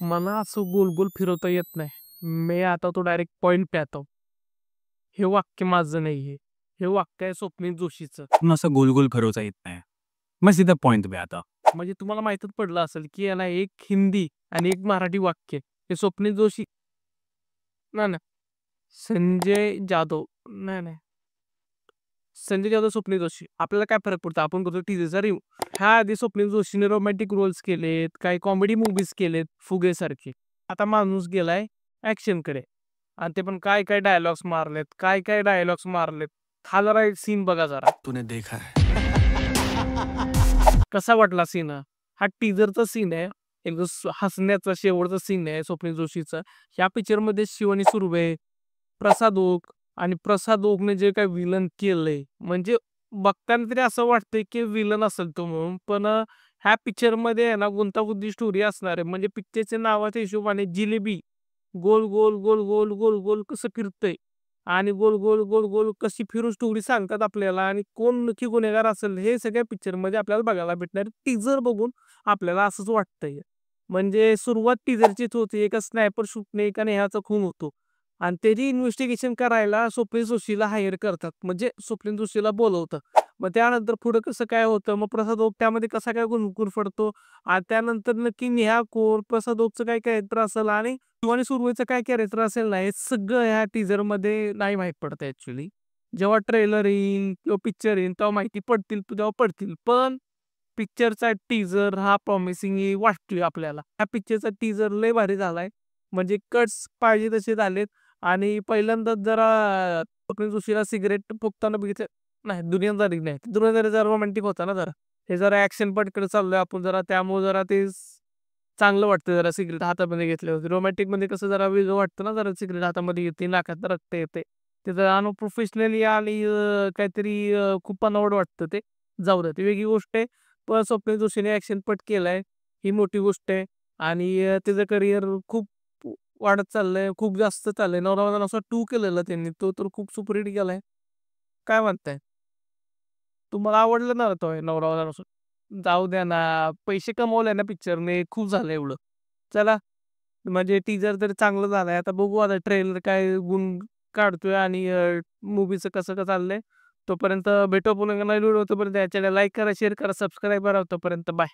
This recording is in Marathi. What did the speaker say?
मला असं गोल-गोल फिरवता येत नाही. मैं आता तो डायरेक्ट पॉइंट पे आता हूँ. हे वाक्य माझं नाहीये. हे वाक्य आहे स्वप्नील जोशीचं. पण असं गोल-गोल फिरवता येत नाही. मैं सीधा पॉइंट पे आता. म्हणजे तुम्हाला माहीतच पडलं असेल, की याला एक हिंदी आणि एक मराठी वाक्य हे स्वप्नील जोशी नाही, नाही. संजय जाधव. नाही, नाही. संजय जाधव, स्वप्नील जोशी. आपल्याला काय फरक पडतो? आपण करतो टीझरचा रिव्ह्यू. ह्या आधी स्वप्नील जोशीने रोमॅन्टिक रोल्स केलेत, काही कॉमेडी मूव्हीज केलेत, फुगेसारखे. आता माणूस गेलाय ॲक्शनकडे आणि ते पण काय-काय डायलॉग्स मारलेत, काय-काय डायलॉग्स मारलेत. हा जरा एक सीन बघा जरा. तूने देखा है. कसा वाटला सीन हा? हा टीझरचा सीन आहे. एक जो हसण्याचा शेवटचा सीन आहे स्वप्नील जोशीचा. ह्या पिक्चरमध्ये शिवानी सुर्वे, प्रसाद ओक आणि प्रसाद ओकने जे काही विलन केलंय, म्हणजे बघताना तरी असं वाटतंय की विलन असेल तो म्हणून. पण ह्या पिक्चरमध्ये आहे ना गुंतागुंती स्टोरी असणार आहे. म्हणजे पिक्चरच्या नावाच्या हिशोबाने जिलेबी गोल, गोल, गोल, गोल, गोल, गोल कसं फिरतंय आणि गोल, गोल, गोल, गोल कशी फिरून स्टोरी सांगतात आपल्याला आणि कोण नक्की गुन्हेगार असेल हे सगळ्या पिक्चरमध्ये आपल्याला बघायला भेटणार. टीझर बघून आपल्याला असंच वाटतंय. म्हणजे सुरुवात टीझरचीच होती. एका स्नायपर शूटने एका नेहाचा खून होतो आणि त्याची इन्व्हेस्टिगेशन करायला स्वप्नील जोशीला हायर करतात. म्हणजे स्वप्नील जोशीला बोलवतं. मग त्यानंतर पुढं कसं काय होतं, मग प्रसाद ओक त्यामध्ये कसा काय गुरफटतो आणि त्यानंतर नक्की नेहा कोण, प्रसाद ओकचं काय कॅरेक्टर असेल आणि शिवानी सुर्वेचं काय कॅरेक्टर असेल ना, हे सगळं ह्या टीझरमध्ये नाही माहीत पडत ॲक्चुअली. जेव्हा ट्रेलर येईल किंवा पिक्चर येईल तेव्हा माहिती पडतील, तेव्हा पडतील. पण पिक्चरचा टीझर हा प्रॉमिसिंग वाटतोय आपल्याला. हा पिक्चरचा टीझर लय भारी झालाय. म्हणजे कट्स पाहिजे तसे झालेत आणि पहिल्यांदाच जरा स्वप्नील जोशीला सिगारेट फुकताना बघितलं नाही, दुनियादारी नाही. दुनियादारी जरा रोमॅन्टिक होता ना जरा. हे जरा ॲक्शन पार्टकडे चाललोय आपण जरा त्यामुळे जरा ते चांगलं वाटतं जरा सिगारेट हातामध्ये घेतल्यावरती. रोमॅन्टिकमध्ये कसं जरा वेगळं वाटतं ना जरा सिगारेट हातामध्ये घेतली, नाकात रक्त येते. ते जरा अनप्रोफेशनली आणि काहीतरी खूप अनवड वाटतं ते. जाऊ द्या ती वेगळी गोष्ट आहे. पण स्वप्नील जोशीने ॲक्शनपट केलाय, ही मोठी गोष्ट आहे आणि त्याचं करिअर खूप वाढत चाललंय, खूप जास्त चाललंय. नवरा असा 2 केलेला त्यांनी, तो तर खूप सुपरहिट गेलाय. काय म्हणताय? तुम्हाला आवडलं ना तो नवरा जाऊ द्या ना, पैसे कमवले ना पिक्चरने, खूप झालं एवढं. चला, म्हणजे टीझर तर चांगलं झालंय. आता बघू आता ट्रेलर काय गुण काढतोय आणि मूव्हीचं कसं काय चाललंय. तोपर्यंत भेटू पुन्हा नवीन व्हिडिओ. तोपर्यंत या चॅनल लाईक करा, शेअर करा, सबस्क्राईब करा. तोपर्यंत बाय.